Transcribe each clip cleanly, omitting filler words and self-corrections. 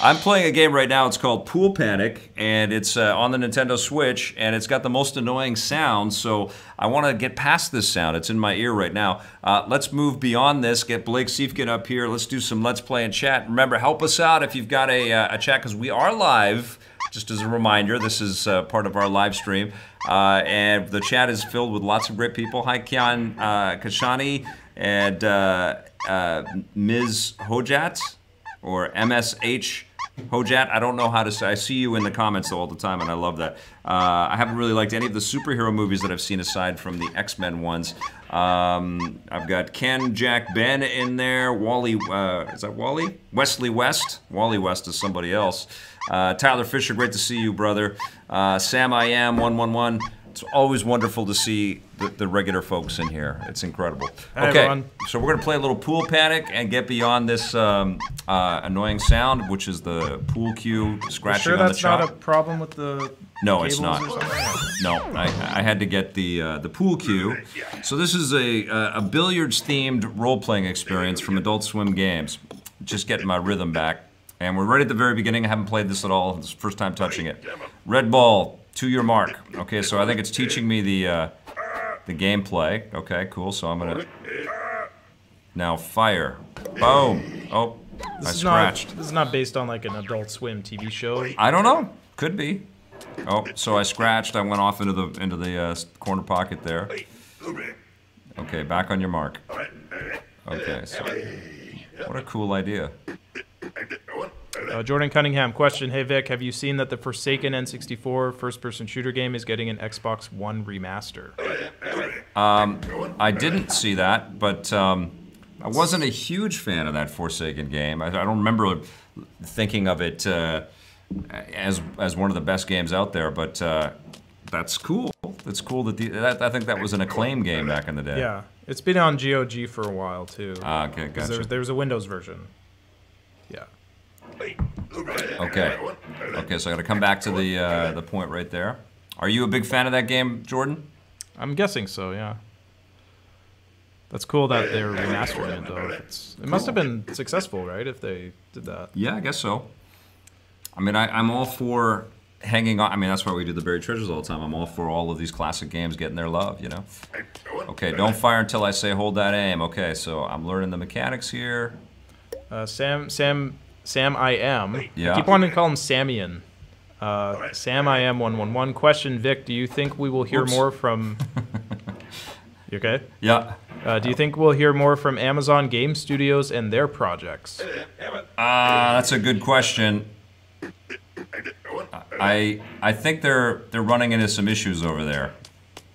I'm playing a game right now. It's called Pool Panic, and it's on the Nintendo Switch, and it's got the most annoying sound, so I want to get past this sound. It's in my ear right now. Let's move beyond this, get Blake Siefken up here. Let's do some Let's Play and chat. Remember, help us out if you've got a chat, because we are live. Just as a reminder, this is part of our live stream. And the chat is filled with lots of great people. Hi, Kian Kashani and Ms. Hojat, or MSH Hojat. I don't know how to say. I see you in the comments all the time, and I love that. I haven't really liked any of the superhero movies that I've seen aside from the X-Men ones. I've got Ken, Jack, Ben in there. Wally, is that Wally? Wesley West. Wally West is somebody else. Tyler Fisher, great to see you, brother. Sam I Am 111. It's always wonderful to see the regular folks in here. It's incredible. Hi, okay, everyone. so we're gonna play a little Pool Panic and get beyond this annoying sound, which is the pool cue scratching Sure, on the that's not chalk. a problem with the No, it's cables not. or something? No, I had to get the pool cue. So this is a billiards-themed role-playing experience from Adult Swim Games. Just getting my rhythm back. And we're right at the very beginning. I haven't played this at all. It's the first time touching it. Red ball, to your mark. Okay, so I think it's teaching me the gameplay. Okay, cool. So I'm gonna now fire. Boom. Oh, I scratched. This is not based on like an Adult Swim TV show. I don't know. Could be. Oh, so I scratched. I went off into the corner pocket there. Okay, back on your mark. Okay, so what a cool idea. Jordan Cunningham, question. Hey Vic, have you seen that the Forsaken N64 first-person shooter game is getting an Xbox One remaster? I didn't see that, but I wasn't a huge fan of that Forsaken game. I don't remember thinking of it as one of the best games out there, but that's cool. It's cool that I think that was an Acclaim game back in the day. Yeah, it's been on GOG for a while too. Okay, gotcha. There's a Windows version. Yeah. Okay. Okay, so I got to come back to the point right there. Are you a big fan of that game, Jordan? I'm guessing so. Yeah. That's cool that they're remastering it though. It must have been successful, right? If they did that. Yeah, I guess so. I mean, I'm all for hanging on. I mean, that's why we do the buried treasures all the time. I'm all for all of these classic games getting their love, you know? Okay, don't fire until I say hold that aim. Okay, so I'm learning the mechanics here. Sam I Am. Yeah. I keep wanting to call him Samian. Sam I Am 111. Question, Vic, do you think we will hear more from... You okay? Yeah. Do you think we'll hear more from Amazon Game Studios and their projects? That's a good question. I think they're running into some issues over there.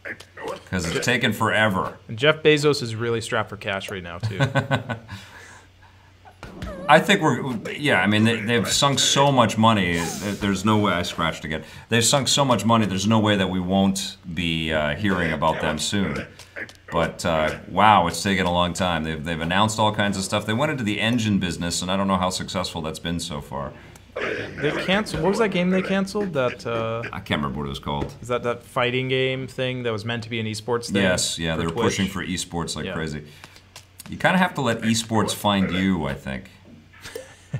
Because it's taken forever. And Jeff Bezos is really strapped for cash right now, too. I think yeah, I mean, they've sunk so much money, there's no way, I scratched again. They've sunk so much money, there's no way that we won't be hearing about them soon. But, wow, it's taken a long time. They've announced all kinds of stuff. They went into the engine business, and I don't know how successful that's been so far. They canceled, what was that game they canceled? That, I can't remember what it was called. Is that fighting game thing that was meant to be an esports thing? Yes, yeah, they were pushing for esports like crazy. You kind of have to let esports find you, I think.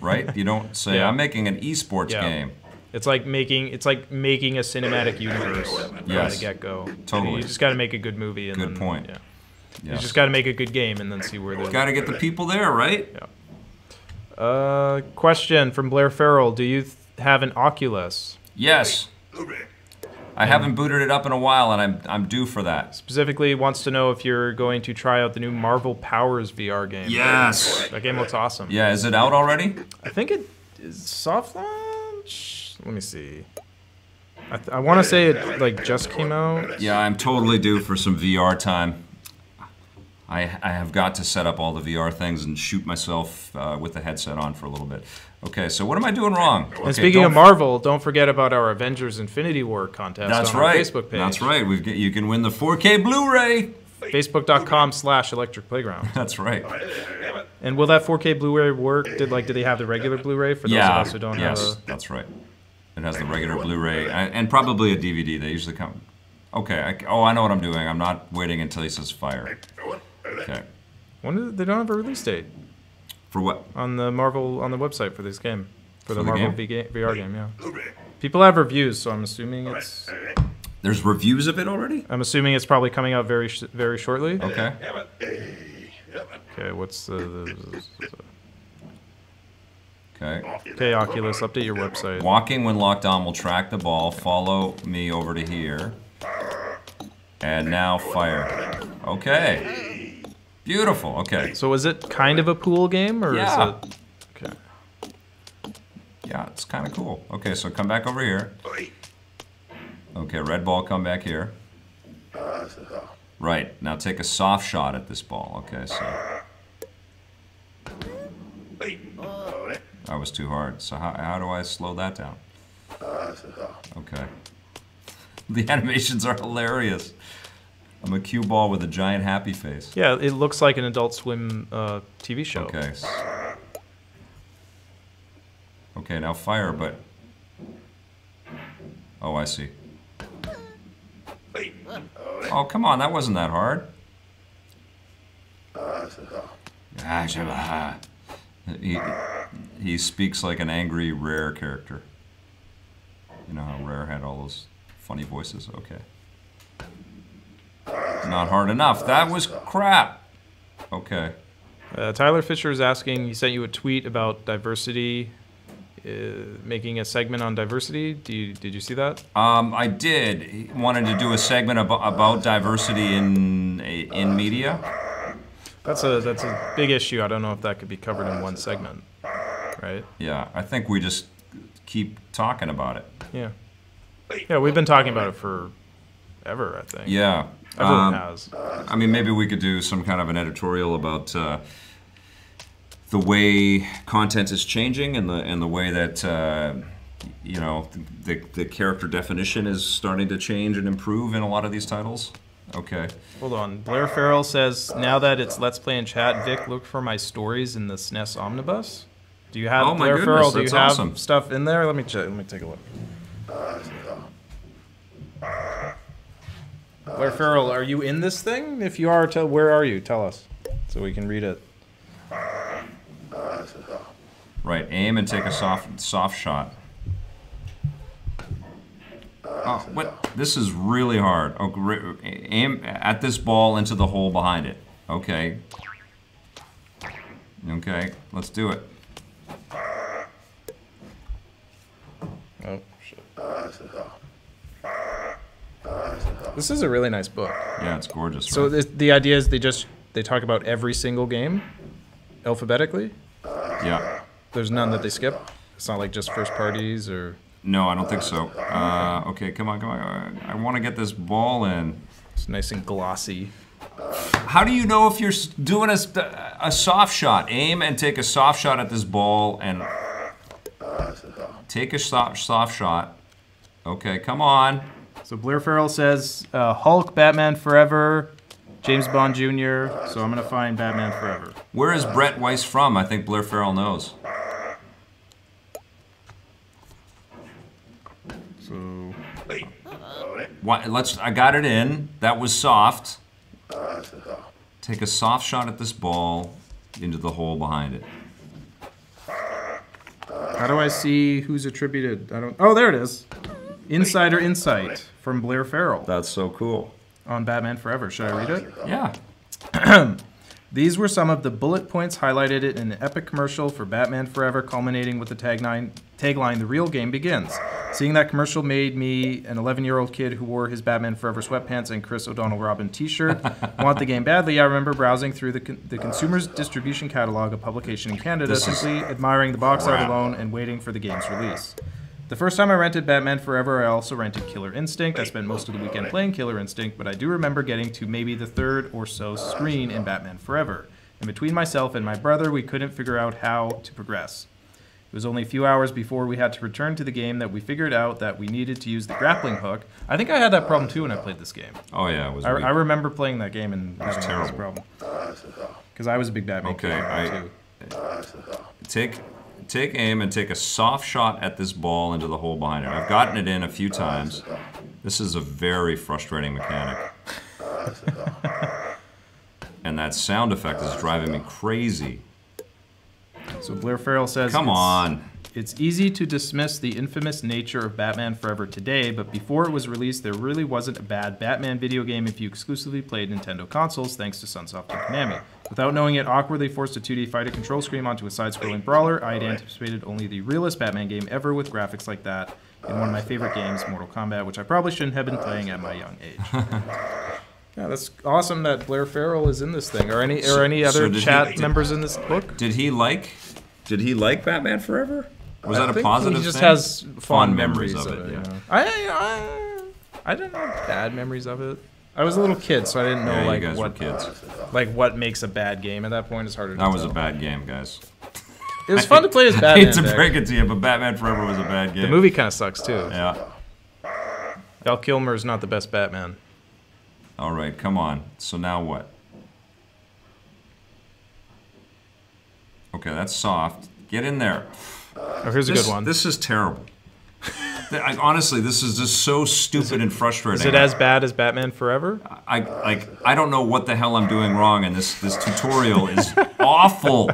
Right? You don't say, I'm making an esports game. It's like making a cinematic universe from the get-go. Totally. You just got to make a good movie. And good point. Yeah. Yes. You just got to make a good game and then see where they're... Got to get the people there, right? Yeah. Question from Blair Farrell. Do you have an Oculus? Yes. I haven't booted it up in a while, and I'm due for that. Specifically, wants to know if you're going to try out the new Marvel Powers VR game. Yes. That game looks awesome. Yeah, is it out already? I think it is soft launch. Let me see. I want to say it like just came out. Yeah, I'm totally due for some VR time. I have got to set up all the VR things and shoot myself with the headset on for a little bit. Okay, so what am I doing wrong? Okay, and speaking of Marvel, don't forget about our Avengers Infinity War contest on our Facebook page. That's right. You can win the 4K Blu-ray. Facebook.com/Electric Playground. That's right. And will that 4K Blu-ray work? Did they have the regular Blu-ray for those of us who don't have a... that's right. It has the regular Blu-ray and probably a DVD. They usually come. Okay. I know what I'm doing. I'm not waiting until he says fire. Okay. They don't have a release date. For what? On the website for this game. For the the Marvel game? VR game, yeah. People have reviews, so I'm assuming it's. There's reviews of it already? I'm assuming it's probably coming out very shortly. Okay. Okay, what's the Okay. Okay, Oculus, update your website. Walking when locked on will track the ball. Follow me over to here. And now fire. Okay. Beautiful. Okay. So is it kind of a pool game, or Yeah. is it? Okay. Yeah, it's kind of cool. Okay, so come back over here. Okay, red ball, come back here. Right, now take a soft shot at this ball. Okay, so. That was too hard. So how do I slow that down? Okay. The animations are hilarious. I'm a cue ball with a giant happy face. Yeah, it looks like an Adult Swim TV show. Okay. Okay, now fire, but... Oh, I see. Oh, come on, that wasn't that hard. He speaks like an angry Rare character. You know how Rare had all those funny voices? Okay. Not hard enough. That was crap. Okay. Tyler Fisher is asking, he sent you a tweet about diversity, making a segment on diversity. Did you see that? I did. He wanted to do a segment about diversity in media. That's a big issue. I don't know if that could be covered in one segment, right? Yeah, I think we just keep talking about it. Yeah. Yeah, we've been talking about it for ever, I think. Yeah. Everyone has. I mean, maybe we could do some kind of an editorial about the way content is changing and the way that you know the character definition is starting to change and improve in a lot of these titles. Okay. Hold on. Blair Farrell says, now that it's Let's Play in chat, Vic, look for my stories in the SNES Omnibus. Do you have, Oh my Blair goodness, Farrell, do you that's have awesome. stuff in there? Let me check. Let me take a look. Blair Farrell, are you in this thing? If you are, where are you? Tell us so we can read it. Right. Aim and take a soft shot. Oh, what? This is really hard. Oh, aim at this ball into the hole behind it. Okay. Okay, let's do it. Oh, shit. This is a really nice book. Yeah, it's gorgeous. So Right? the idea is they talk about every single game alphabetically. Yeah. There's none that they skip. It's not like just first parties or. No, I don't think so. Okay, come on. I want to get this ball in. It's nice and glossy. How do you know if you're doing a soft shot? Aim and take a soft shot at this ball and take a soft shot. Okay, come on. So Blair Farrell says Hulk, Batman Forever, James Bond Jr. So I'm gonna find Batman Forever. Where is Brett Weiss from? I think Blair Farrell knows. So I got it in. That was soft. Take a soft shot at this ball into the hole behind it. how do I see who's attributed? I don't. Oh, there it is. Insider Insight from Blair Farrell That's so cool. on Batman Forever. Should I read it? Yeah. These were some of the bullet points highlighted in an epic commercial for Batman Forever, culminating with the tagline, "The real game begins." Seeing that commercial made me, an 11-year-old kid who wore his Batman Forever sweatpants and Chris O'Donnell Robin t-shirt, want the game badly. I remember browsing through the consumer's distribution catalog of publication in Canada, simply admiring the box art alone and waiting for the game's release. The first time I rented Batman Forever, I also rented Killer Instinct. I spent most of the weekend playing Killer Instinct, but I do remember getting to maybe the third or so screen in Batman Forever. And between myself and my brother, we couldn't figure out how to progress. It was only a few hours before we had to return to the game that we figured out that we needed to use the grappling hook. I think I had that problem too when I played this game. Oh yeah, it was. I remember playing that game and having this terrible. problem. Because I was a big Batman Okay, too. Take aim and take a soft shot at this ball into the hole behind it. I've gotten it in a few times. This is a very frustrating mechanic. And that sound effect is driving me crazy. So Blair Farrell says, Come on. It's easy to dismiss the infamous nature of Batman Forever today, but before it was released, there really wasn't a bad Batman video game if you exclusively played Nintendo consoles, thanks to Sunsoft and Konami. Without knowing it, awkwardly forced a 2D fighter control screen onto a side-scrolling brawler, I had anticipated only the realest Batman game ever with graphics like that in one of my favorite games, Mortal Kombat, which I probably shouldn't have been playing at my young age. Yeah, that's awesome that Blair Farrell is in this thing. Or any other chat members in this book? Did he like Batman Forever? Was that a think positive he just thing? has fond memories of it. yeah. I didn't have bad memories of it. I was a little kid, so I didn't know Yeah, like you guys what were kids. like what makes a bad game at that point. It's harder to tell. That was a bad game, guys. It was fun to play as I Batman. hate to Vic. break it to you, but Batman Forever was a bad game. The movie kind of sucks too. Yeah. Val Kilmer is not the best Batman. All right, come on. So now what? Okay, that's soft. Get in there. Oh, here's a good one. This is terrible. Honestly, this is just so stupid and frustrating. Is it as bad as Batman Forever? I don't know what the hell I'm doing wrong, and this tutorial is awful.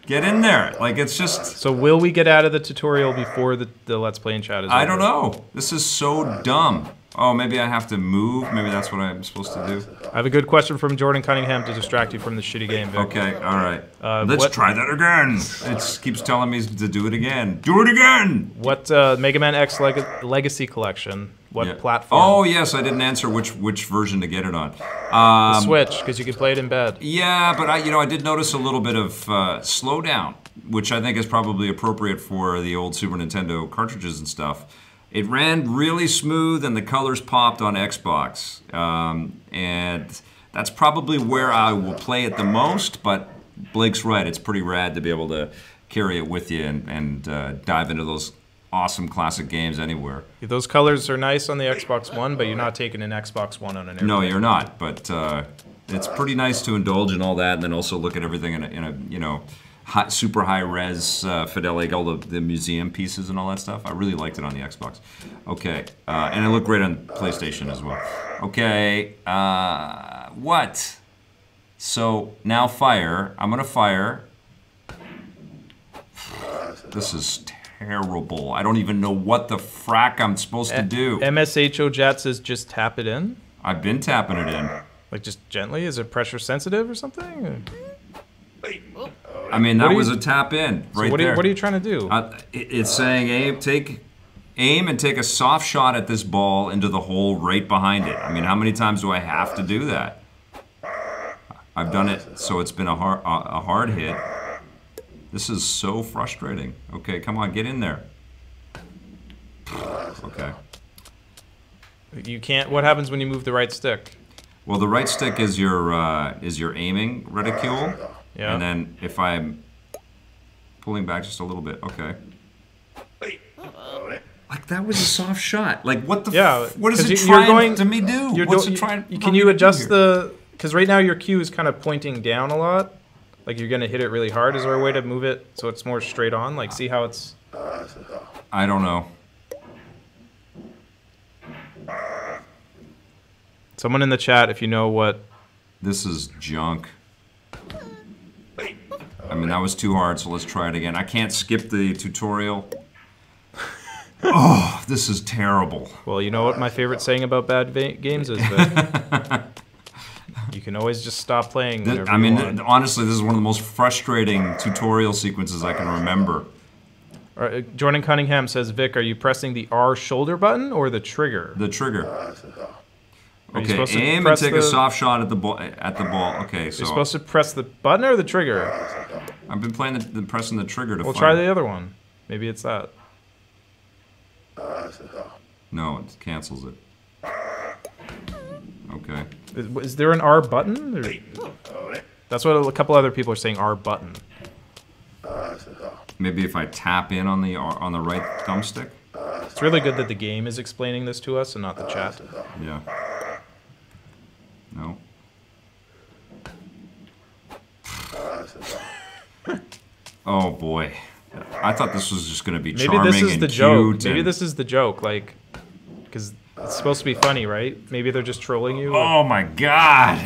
Get in there. Like, it's just... So will we get out of the tutorial before the Let's Play in chat is over? I don't know. This is so dumb. Oh, maybe I have to move? Maybe that's what I'm supposed to do? I have a good question from Jordan Cunningham to distract you from the shitty game, Vic. Okay, all right. Let's try that again. It keeps telling me to do it again. Do it again! What Mega Man X Legacy Collection? What platform? Oh, yes, I didn't answer which version to get it on. The Switch, because you can play it in bed. Yeah, but I did notice a little bit of slowdown, which I think is probably appropriate for the old Super Nintendo cartridges and stuff. It ran really smooth, and the colors popped on Xbox. And that's probably where I will play it the most, but Blake's right. It's pretty rad to be able to carry it with you and dive into those awesome classic games anywhere. Those colors are nice on the Xbox One, but you're not taking an Xbox One on an airplane. No, you're not, but it's pretty nice to indulge in all that and then also look at everything in a super high-res fidelity, all the museum pieces and all that stuff. I really liked it on the Xbox. Okay, and it looked great on PlayStation as well. Okay, what? So, now fire. I'm gonna fire. This is terrible. I don't even know what the frack I'm supposed to do. MSHO Jat says just tap it in? I've been tapping it in. Like just gently? Is it pressure sensitive or something? I mean, that was a tap in right there. What are you trying to do? It's saying aim and take a soft shot at this ball into the hole right behind it. I mean, how many times do I have to do that? I've done it, so it's been a hard hit. This is so frustrating. Okay, come on, get in there. Okay. You can't. What happens when you move the right stick? Well, the right stick is your aiming reticule. Yeah. And then if I'm pulling back just a little bit, okay. Like that was a soft shot. Like what the? Yeah. What is it trying to me do? What's it trying? trying? Can you adjust the? Because right now your cue is kind of pointing down a lot. Like you're gonna hit it really hard. Is there a way to move it so it's more straight on? Like see how it's. I don't know. Someone in the chat, if you know what. This is junk. I mean, that was too hard, so let's try it again. I can't skip the tutorial. Oh, this is terrible. Well, you know what my favorite saying about bad games is that you can always just stop playing whenever you want. Honestly, this is one of the most frustrating tutorial sequences I can remember. Jordan Cunningham says, Vic, are you pressing the R shoulder button or the trigger? The trigger. Okay, aim and take a soft shot at the ball. Okay, so you're supposed to press the button or the trigger. I've been playing pressing the trigger to. We'll try the other one. Maybe it's that. No, it cancels it. Okay. Is there an R button? That's what a couple other people are saying. R button. Maybe if I tap in on the right thumbstick. It's really good that the game is explaining this to us and not the chat. Yeah. No. Oh boy. I thought this was just going to be charming and cute. Maybe this is the joke. Maybe this is the joke, like, because it's supposed to be funny, right? Maybe they're just trolling you. Oh my god.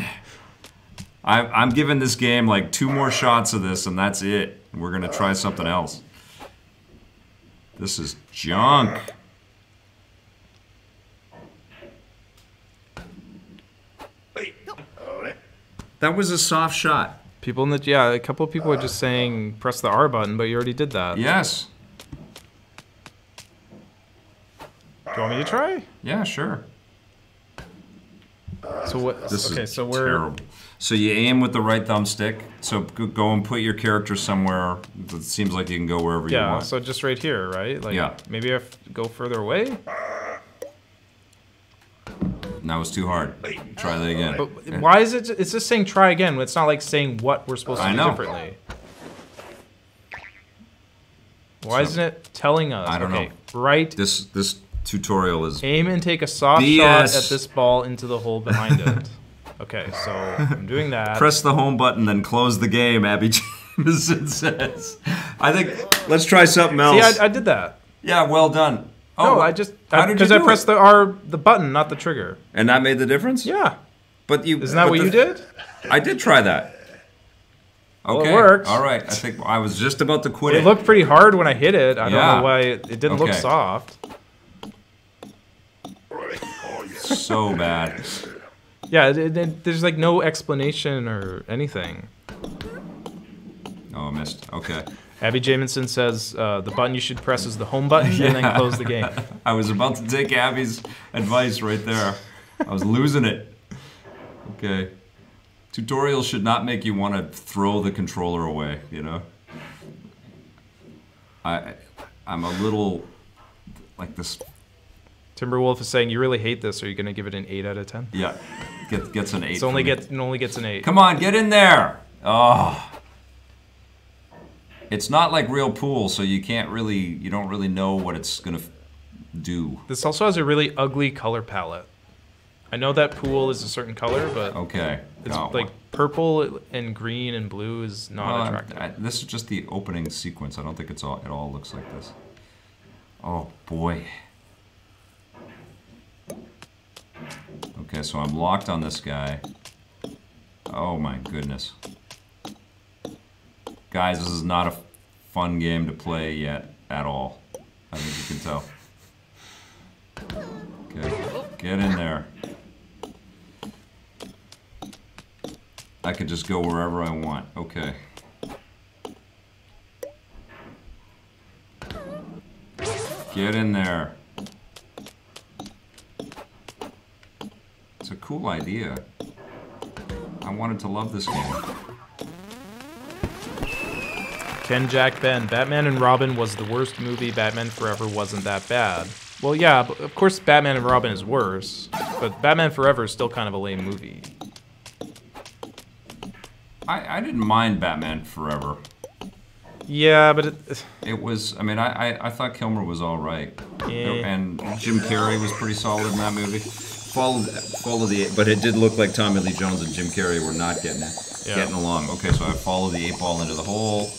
I'm giving this game like 2 more shots of this, and that's it. We're gonna try something else. This is junk. That was a soft shot. People in the a couple of people are just saying press the R button, but you already did that. Yes. Do you want me to try? Yeah, sure. So what? This okay, is so we're terrible. So you aim with the right thumbstick. So go and put your character somewhere. It seems like you can go wherever you want. So just right here, right? Like, yeah. Maybe I have to go further away. That was too hard. Try that again. But why is it? It's just saying try again. It's not like saying what we're supposed to do differently. Why isn't it telling us? I don't know. Right. This tutorial is aim and take a soft shot at this ball into the hole behind it. Okay, so I'm doing that. Press the home button, then close the game. Abby Jameson says. I think let's try something else. See, I did that. Yeah, well done. Oh, no, because I pressed the button, not the trigger. And that made the difference? Yeah. But you isn't that what you did? I did try that. Okay. Well, it worked. All right. I think I was just about to quit it. It looked pretty hard when I hit it. I don't know why it didn't look soft. So bad. Yeah, there's like no explanation or anything. Oh, I missed. Okay. Abby Jamison says the button you should press is the home button and then close the game. I was about to take Abby's advice right there. I was losing it. Okay. Tutorials should not make you want to throw the controller away, you know? I'm a little like this. Timberwolf is saying you really hate this. Are you going to give it an 8 out of 10? Yeah. Gets an 8. It only gets an 8. Come on, get in there. Oh. It's not like real pool, so you don't really know what it's gonna do. This also has a really ugly color palette. I know that pool is a certain color, but it's like purple and green and blue is not attractive. This is just the opening sequence. I don't think it all looks like this. Oh boy. Okay, so I'm locked on this guy. Oh my goodness. Guys, this is not a fun game to play yet at all. I think you can tell. Okay, get in there. I could just go wherever I want. Okay. Get in there. It's a cool idea. I wanted to love this game. Ken Jack Ben, Batman and Robin was the worst movie. Batman Forever wasn't that bad. Well, yeah, but of course Batman and Robin is worse, but Batman Forever is still kind of a lame movie. I didn't mind Batman Forever. Yeah, but it was. I mean, I thought Kilmer was all right, yeah. And Jim Carrey was pretty solid in that movie. But it did look like Tommy Lee Jones and Jim Carrey were not getting along. Okay, so I follow the 8 ball into the hole.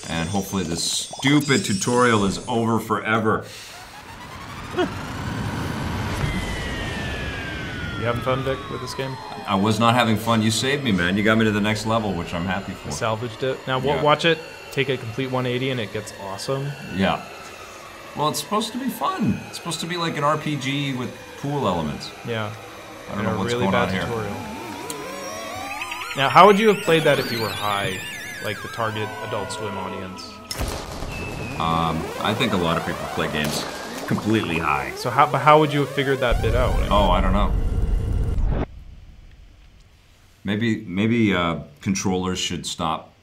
And hopefully this stupid tutorial is over forever. You having fun, Vic, with this game? I was not having fun. You saved me, man. You got me to the next level, which I'm happy for. Salvaged it. Now watch it take a complete 180 and it gets awesome. Yeah. Well, it's supposed to be fun. It's supposed to be like an RPG with pool elements. Yeah. I don't know what's going on here. Now, how would you have played that if you were high? Like the target Adult Swim audience? I think a lot of people play games completely high. So how would you have figured that bit out? I don't know. Maybe controllers should stop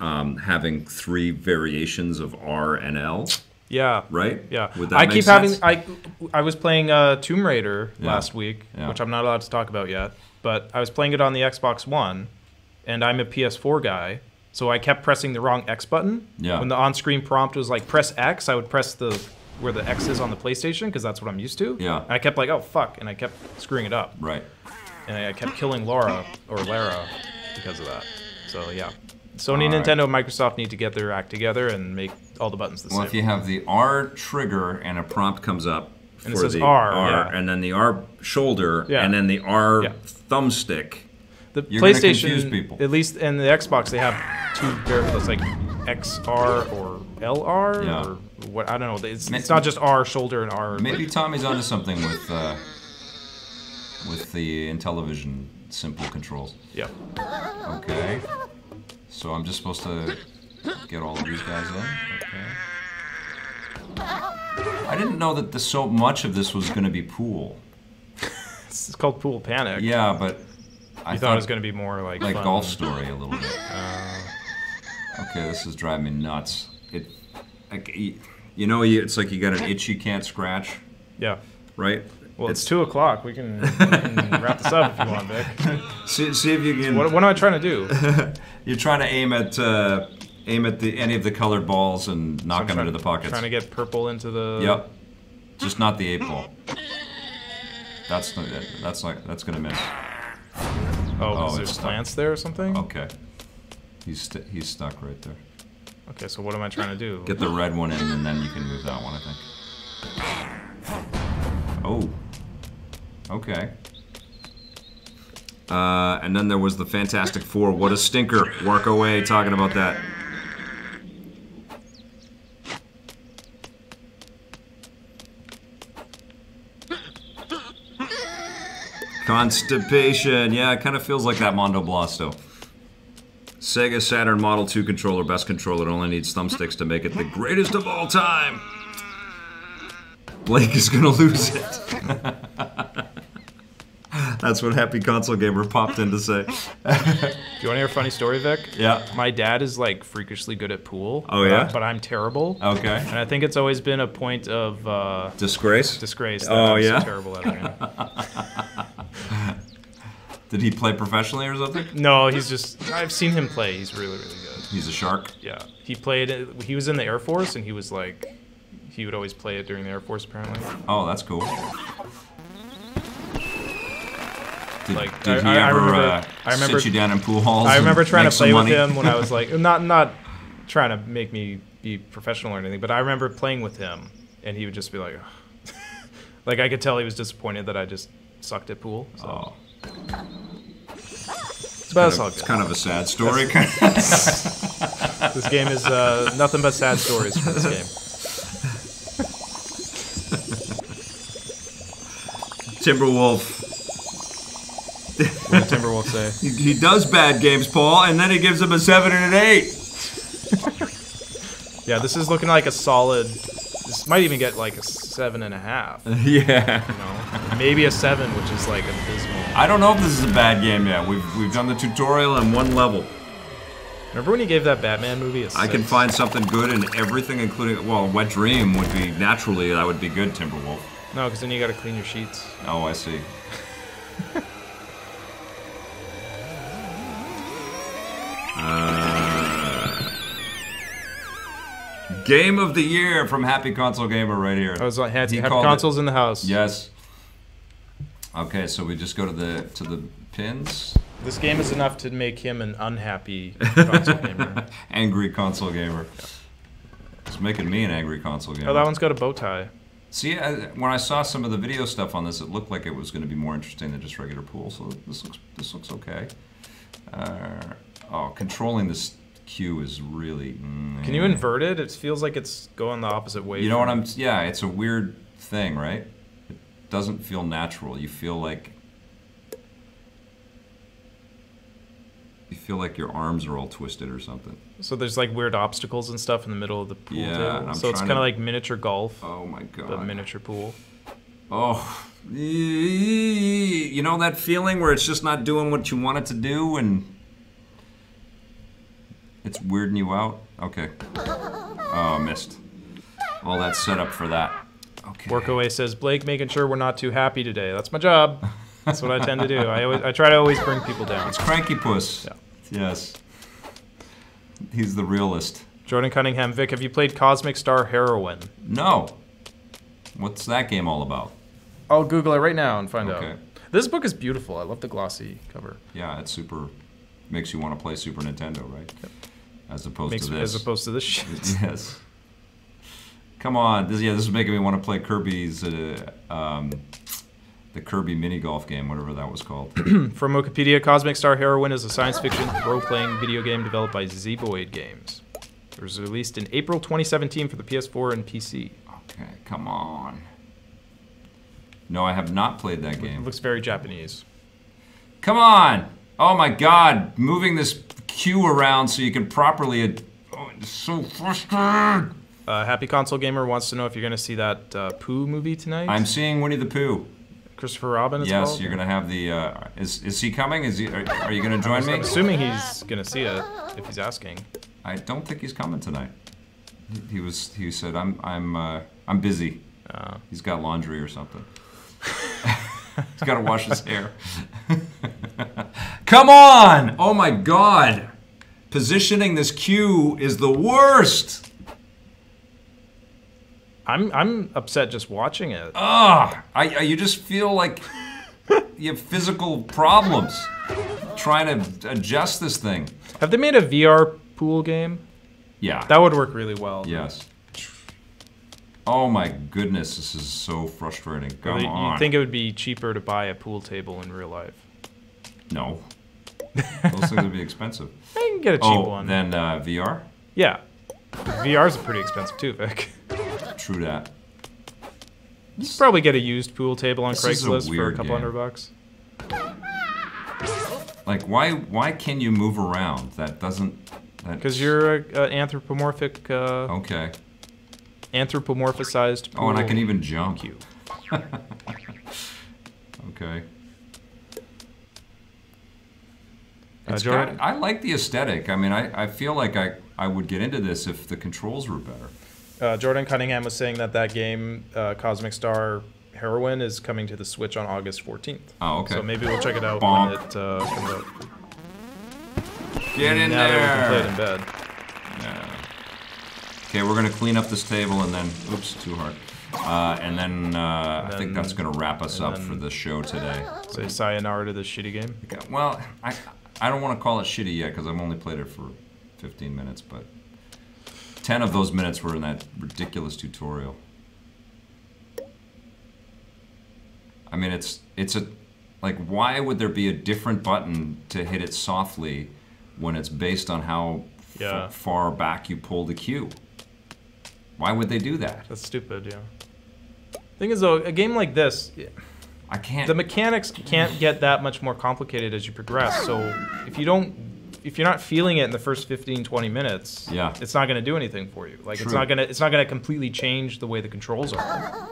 having 3 variations of R and L. Yeah. Right? Yeah. Would that make sense? I was playing Tomb Raider last week, which I'm not allowed to talk about yet, but I was playing it on the Xbox One, and I'm a PS4 guy. So I kept pressing the wrong X button. Yeah. When the on-screen prompt was like, press X, I would press where the X is on the PlayStation, because that's what I'm used to. Yeah. And I kept like, oh, fuck, and I kept screwing it up. Right. And I kept killing Lara because of that. So, yeah. Sony, Nintendo, and Microsoft need to get their act together and make all the buttons the same. Well, if you have the R trigger and a prompt comes up and it says R, and then the R shoulder, and then the R thumbstick. The You're gonna PlayStation, confuse people. at least in the Xbox, they have two variables, like XR or LR Yeah. or what? I don't know. It's not just R shoulder and R. Maybe Tommy's onto something with the Intellivision simple controls. Yeah. Okay. So I'm just supposed to get all of these guys in. Okay. I didn't know that so much of this was going to be pool. It's called Pool Panic. Yeah, but I thought it was going to be more like fun. Golf Story a little bit. Okay, this is driving me nuts. It's like you got an itch you can't scratch, Yeah. right? Well, it's 2 o'clock. We can wrap this up if you want, Vic. See if you can. What am I trying to do? You're trying to aim at any of the colored balls and knock them into the pockets. Trying to get purple into the. Yep. Just not the 8 ball. That's gonna miss. Oh, it's there's stuck. plants there or something? Okay. He's stuck right there. Okay, so what am I trying to do? Get the red one in, and then you can move that one, I think. Oh. Okay. And then there was the Fantastic Four. What a stinker. Work away talking about that. Constipation. Yeah, it kind of feels like that Mondo Blasto. Sega Saturn Model 2 controller, best controller. It only needs thumbsticks to make it the greatest of all time. Blake is gonna lose it. That's what Happy Console Gamer popped in to say. Do you want to hear a funny story, Vic? Yeah. My dad is like freakishly good at pool. Oh, yeah? But I'm terrible. Okay. And I think it's always been a point of Disgrace? disgrace that Oh, I'm yeah? so terrible at it. Did he play professionally or something? No, I've seen him play. He's really, really good. He's a shark? Yeah. He was in the Air Force, and he was like, he would always play it during the Air Force, apparently. Oh, that's cool. Did he I ever remember sit you down in pool halls? I remember trying to play with money? him when I was like, not trying to make me be professional or anything, but I remember playing with him, and he would just be like, like I could tell he was disappointed that I just sucked at pool. So. Oh. But that's all It's good. kind of a sad story. This game is nothing but sad stories for this game. Timberwolf. What did Timberwolf say? He does bad games, Paul, and then he gives him a 7 and an 8. Yeah, this is looking like a solid. This might even get like a 7.5. Yeah. You know, maybe a 7, which is like abysmal. I don't know if this is a bad game yet. We've done the tutorial and one level. Remember when you gave that Batman movie a 6? I can find something good in everything, including Wet Dream would be naturally that would be good, Timberwolf. No, because then you got to clean your sheets. Oh, I see. Game of the year from Happy Console Gamer right here. I was like, happy called consoles in the house. Yes. Okay, so we just go to the pins. This game is enough to make him an unhappy console gamer. Angry console gamer. It's making me an angry console gamer. Oh, that one's got a bow tie. See, when I saw some of the video stuff on this, it looked like it was going to be more interesting than just regular pool. So this looks okay. Controlling this cue is really. Can you invert it? It feels like it's going the opposite way. You know what I'm? Yeah, it's a weird thing, right? It doesn't feel natural. You feel like your arms are all twisted or something. So there's like weird obstacles and stuff in the middle of the pool table. So it's trying kind of like miniature golf. Oh my god. But miniature pool. Oh, you know that feeling where it's just not doing what you want it to do and it's weirding you out? Okay. Oh, missed. All that setup for that. Okay. Workaway says, Blake making sure we're not too happy today. That's my job. That's what I tend to do. I try to always bring people down. It's Cranky Puss. Yeah. Yes. He's the realist. Jordan Cunningham, Vic, have you played Cosmic Star Heroine? No. What's that game all about? I'll Google it right now and find Okay. out. This book is beautiful. I love the glossy cover. Yeah, it's super. Makes you want to play Super Nintendo, right? Yep. As opposed to this. As opposed to this shit. Yes. Come on. This is making me want to play Kirby's the Kirby mini golf game, whatever that was called. From Wikipedia, Cosmic Star Heroine is a science fiction role-playing video game developed by Zeboid Games. It was released in April 2017 for the PS4 and PC. Okay, come on. No, I have not played that game. It looks very Japanese. Come on! Oh my god, moving this queue around so you can properly... Oh, it's so frustrating! Happy Console Gamer wants to know if you're going to see that Pooh movie tonight. I'm seeing Winnie the Pooh. Christopher Robin is Yes, called? you're going to have the... is he coming? Are you going to join me? I'm assuming he's going to see it, if he's asking. I don't think he's coming tonight. He said, I'm busy. He's got laundry or something. He's got to wash his hair. Come on! Oh my god! Positioning this queue is the worst! I'm upset just watching it. Ugh! You just feel like you have physical problems trying to adjust this thing. Have they made a VR pool game? Yeah. That would work really well. Yes. Oh my goodness, this is so frustrating. Come on. You'd think it would be cheaper to buy a pool table in real life. No. Those things would be expensive. I can get a cheap one. Then VR? Yeah. VR's pretty expensive too, Vic. True that. You could probably get a used pool table on This is a Craigslist for a weird couple game. $100. Like, why can you move around? That doesn't... Because you're an anthropomorphic... Okay. Anthropomorphized pool. Oh, and I can even jump. Cube. Okay. Jordan? I like the aesthetic. I mean, I feel like I would get into this if the controls were better. Jordan Cunningham was saying that game, Cosmic Star Heroine, is coming to the Switch on August 14th. Oh, okay. So maybe we'll check it out Bonk. when it comes out. Get in now there! That we can play it in bed. Yeah. Okay, we're gonna clean up this table and then, oops, too hard. And then I think that's gonna wrap us up for the show today. Say sayonara to this shitty game. Okay, well, I don't want to call it shitty yet because I've only played it for 15 minutes, but 10 of those minutes were in that ridiculous tutorial. I mean, it's a, like, why would there be a different button to hit it softly when it's based on how far back you pull the queue? Why would they do that? That's stupid, yeah. Thing is, though, a game like this, I can't. the mechanics can't get that much more complicated as you progress. So if you're not feeling it in the first 15-20 minutes, it's not going to do anything for you. Like, True. it's not going to completely change the way the controls are.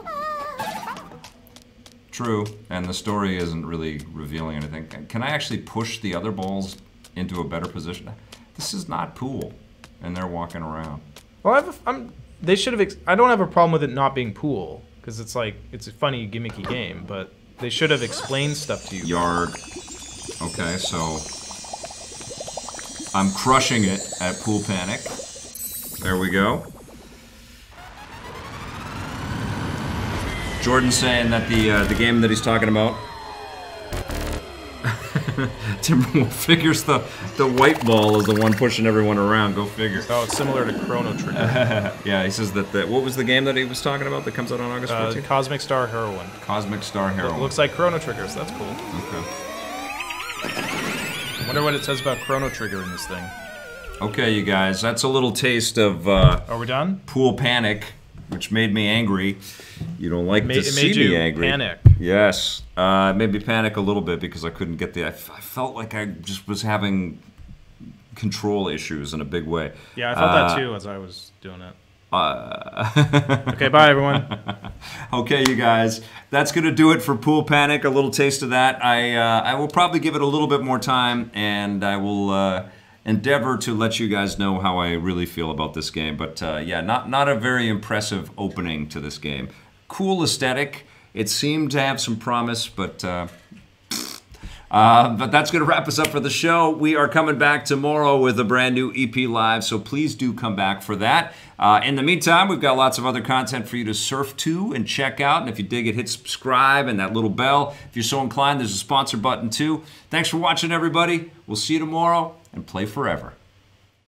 True, and the story isn't really revealing anything. Can I actually push the other balls into a better position? This is not pool, and they're walking around. Well, they should have. I don't have a problem with it not being pool because it's like it's a funny gimmicky game, but they should have explained stuff to you. Yard. Okay, so I'm crushing it at Pool Panic. There we go. Jordan's saying that the game that he's talking about, Timberwolf figures the white ball is the one pushing everyone around. Go figure. Oh, it's similar to Chrono Trigger. Yeah, he says that what was the game that he was talking about that comes out on August 14th? Cosmic Star Heroine. Cosmic Star Heroine. Looks like Chrono Trigger, so that's cool. Okay. I wonder what it says about Chrono Trigger in this thing. Okay, you guys, that's a little taste of Are we done? Pool Panic, which made me angry. You don't like to see made you me angry. Panic. Yes. It made me panic a little bit because I couldn't get I felt like I just was having control issues in a big way. Yeah, I felt that too as I was doing it. Okay, bye everyone. Okay, you guys, that's gonna do it for Pool Panic. A little taste of that. I will probably give it a little bit more time, and I will endeavor to let you guys know how I really feel about this game. But yeah, not a very impressive opening to this game. Cool aesthetic. It seemed to have some promise, but that's going to wrap us up for the show. We are coming back tomorrow with a brand new EP Live, so please do come back for that. In the meantime, we've got lots of other content for you to surf to and check out. And if you dig it, hit subscribe and that little bell. If you're so inclined, there's a sponsor button too. Thanks for watching, everybody. We'll see you tomorrow, and play forever.